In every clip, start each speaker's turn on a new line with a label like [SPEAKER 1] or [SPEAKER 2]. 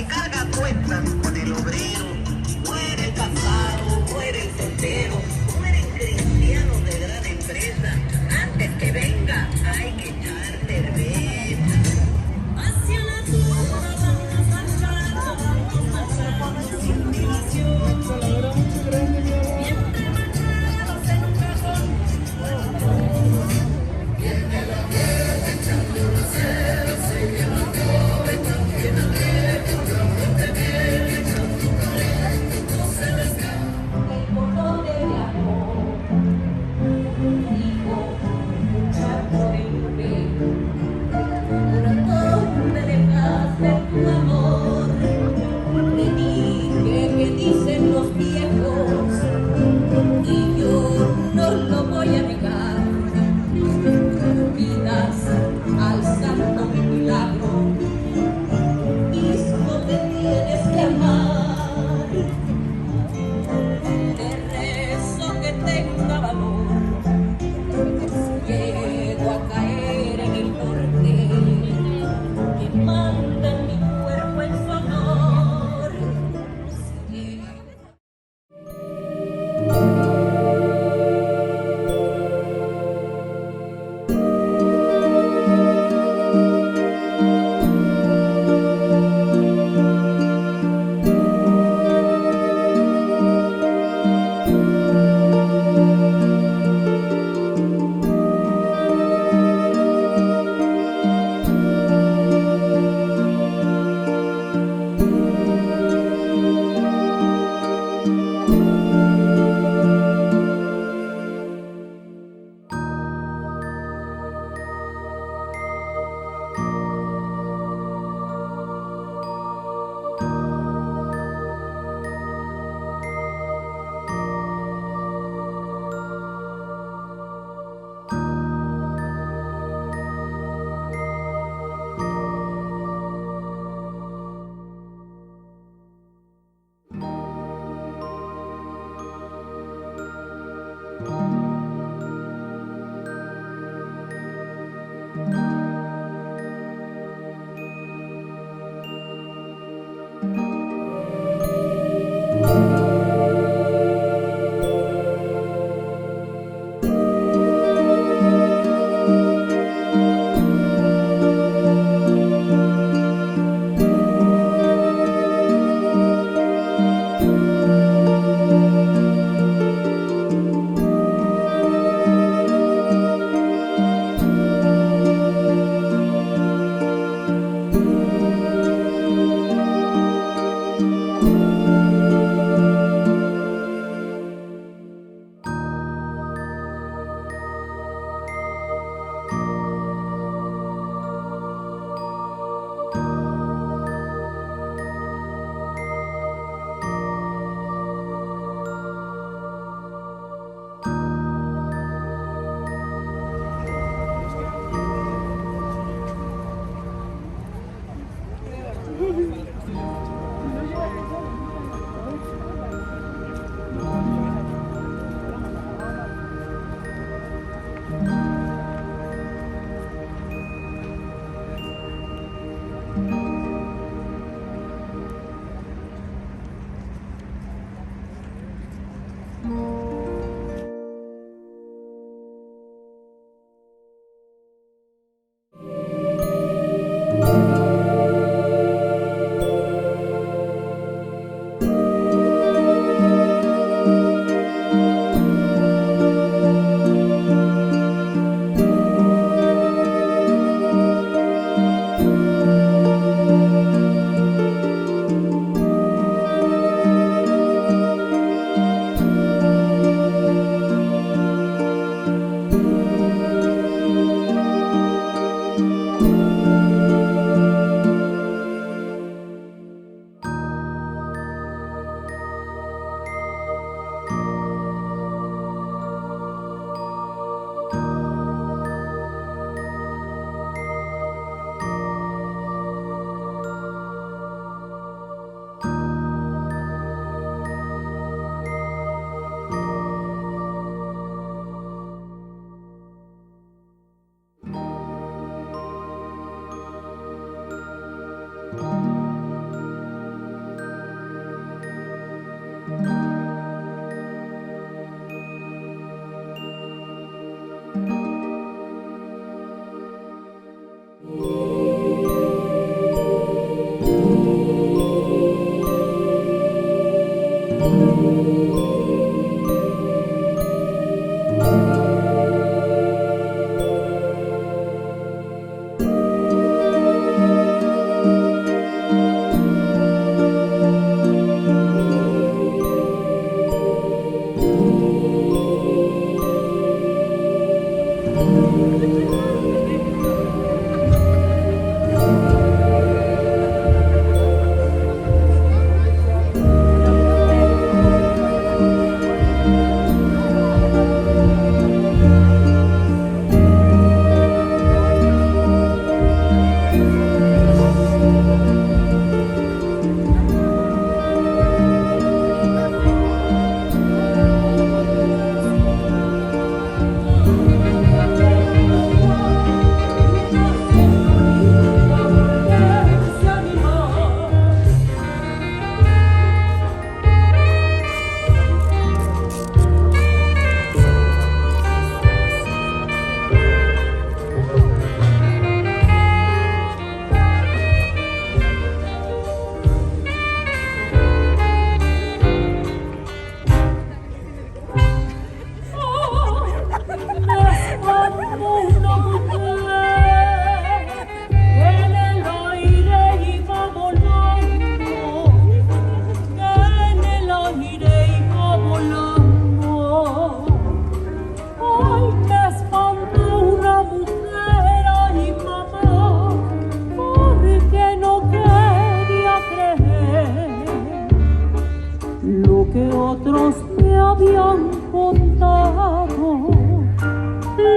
[SPEAKER 1] carga cuentas con el obrero. Muere casado, muere soltero, mueren cristianos de gran empresa. Antes que venga, hay que echar cerveza. Hacia la tumba vamos marchando sin dilación. Bien remangados en un cajón.
[SPEAKER 2] otros me habían contado,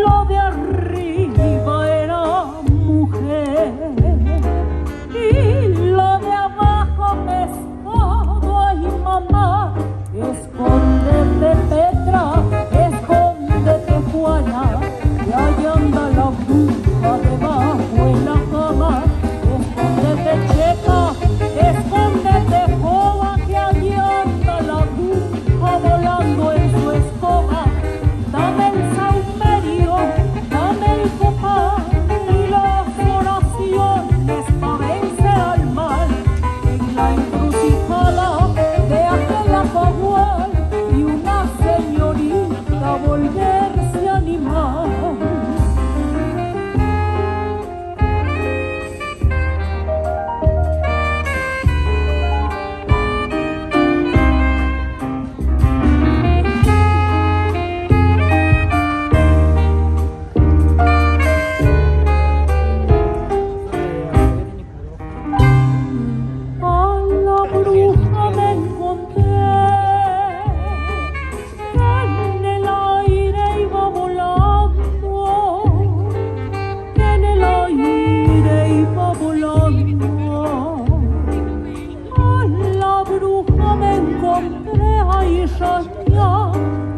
[SPEAKER 2] lo de arriba era mujer y lo de abajo pescado. Ay, mamá, escóndete, Petra, escóndete, Juana, que ahí anda la bruja debajo en la cama. Escóndete, Checa, escóndete, Joa, que allí anda la bruja volando en su escoba. Dame el saumerio, dame el copal y las oraciones para vencer al mal. En la encrucijada de aquel apagual y una señorita volverse animal.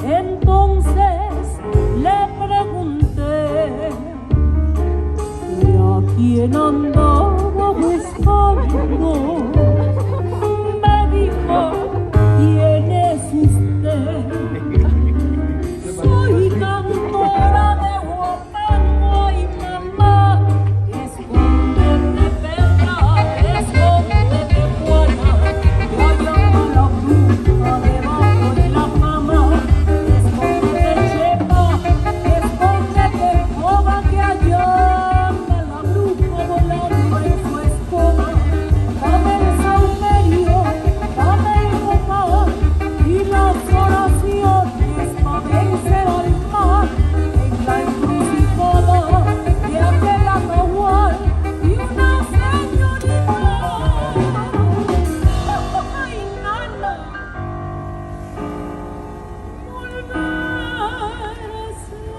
[SPEAKER 2] Entonces le pregunté a quién andaba buscando. Me dijo, ¿quién es usted? Soy cantora de huapango y mamá. Escóndete, Petra, escóndete, Juana, que allá anda la bruja debajo de la cama. Escóndete, Checa, escóndete, Joba, que allá anda la bruja volando en su escoba. Dame el saumerio, dame el copal y las oraciones para vencer al mal. En la encrucijada de aquel atahual y una señorita. Ay, nana, volver a ser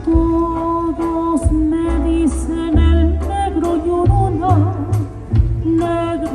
[SPEAKER 2] todos me dicen el negro Llorona, negro,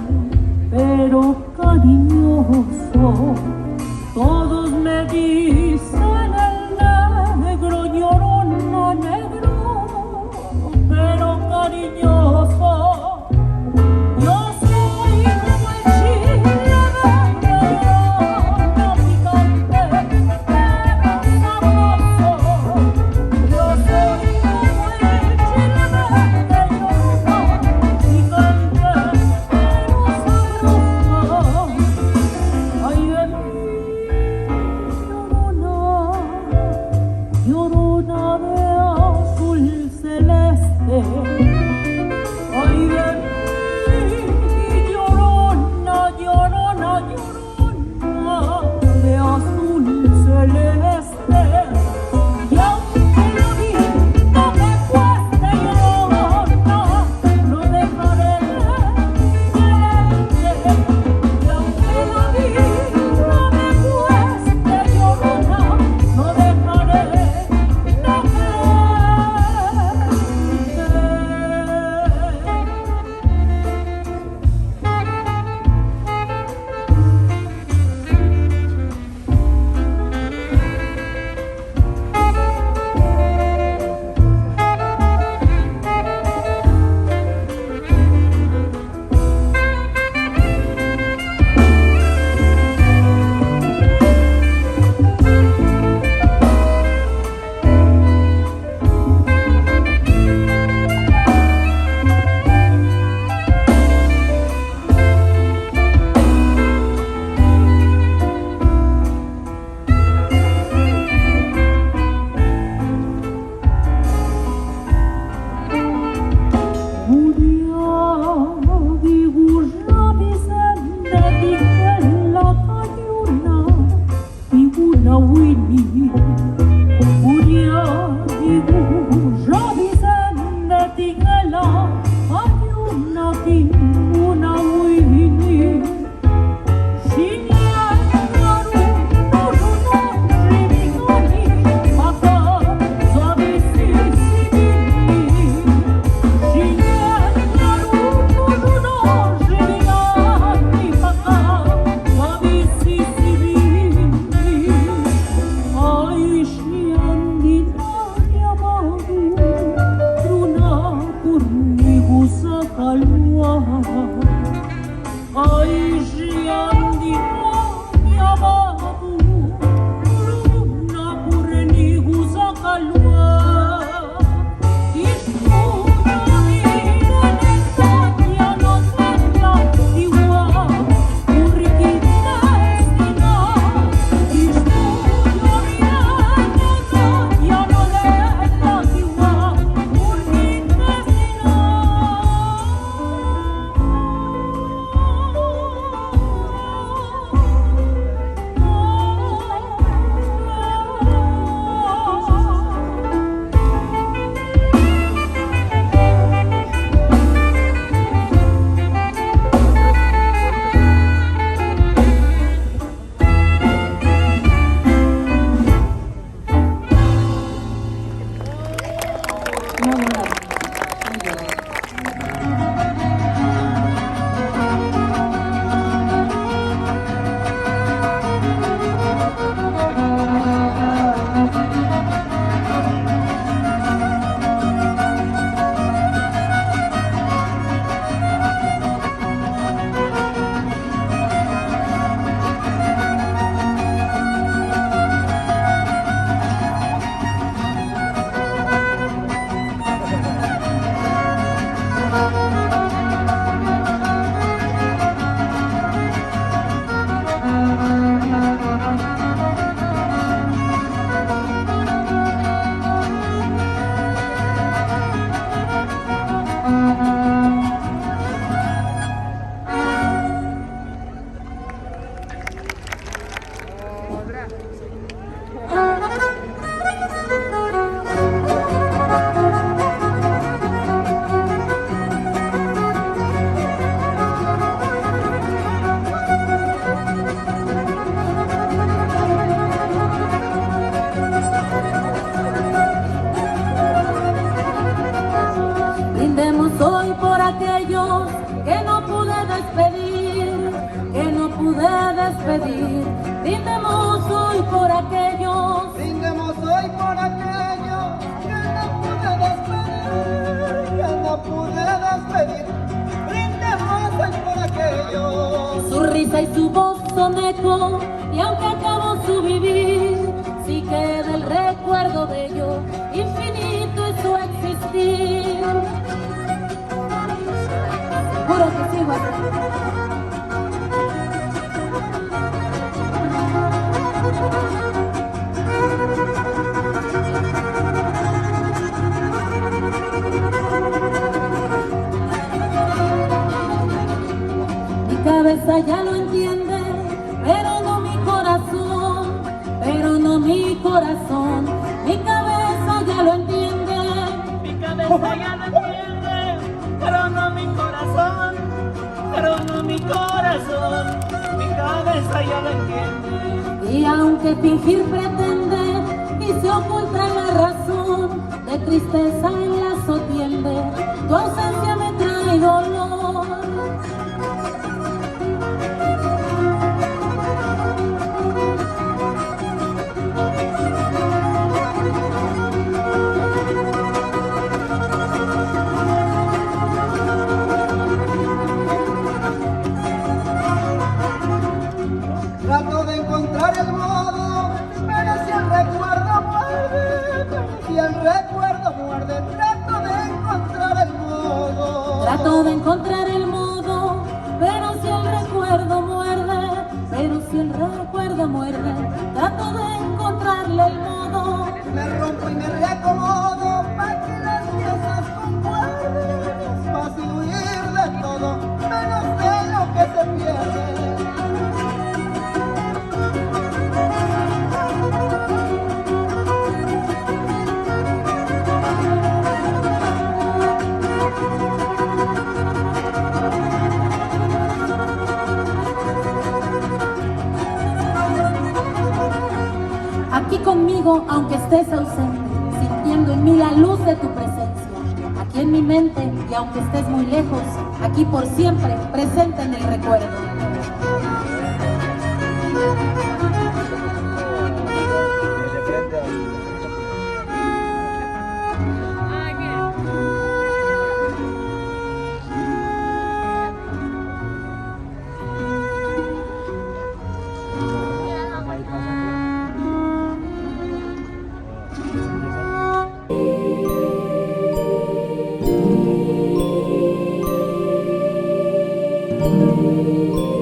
[SPEAKER 2] Ay, Riandino, Yababu, Luna Pureni Husakalwa, Isuna Miranesa, Yanotenda, Iwa, Urikita Estina, Isuna Miranesa, Yanotenda, Iwa, Urikita Estina. Brindemos hoy por aquellos que no pude despedir, que no pude despedir. Brindemos hoy por aquellos.
[SPEAKER 3] Brindemos hoy por aquellos que no pude despedir, que no pude despedir. Brindemos hoy por aquellos.
[SPEAKER 2] Su risa y su voz son eco, y aunque acabó su vivir, sí queda el recuerdo de ellos, infinito es su existir. Juro que sí, güey. Mi cabeza ya lo entiende, pero no mi corazón, pero no mi corazón. Mi cabeza ya lo entiende,
[SPEAKER 4] Mi cabeza ya lo entiende, pero no mi corazón, pero no mi corazón. Mi cabeza ya lo entiende.
[SPEAKER 2] y aunque fingir pretende y se oculta la razón, de tristeza en lazo tiende, tu ausencia me trae dolor.
[SPEAKER 3] Trato de encontrar el modo, pero si el recuerdo muerde, si el recuerdo muerde, trato de encontrar el modo.
[SPEAKER 2] Trato de encontrar el modo, pero si el recuerdo muerde, pero si el recuerdo muerde, trato de encontrarle el modo.
[SPEAKER 3] Me rompo y me reacomodo para que las piezas concuerden. Es fácil huir de todo, menos de lo que se pierde.
[SPEAKER 2] Aquí conmigo, aunque estés ausente, sintiendo en mí la luz de tu presencia. Aquí en mi mente, y aunque estés muy lejos, aquí por siempre, presente en el recuerdo. ti.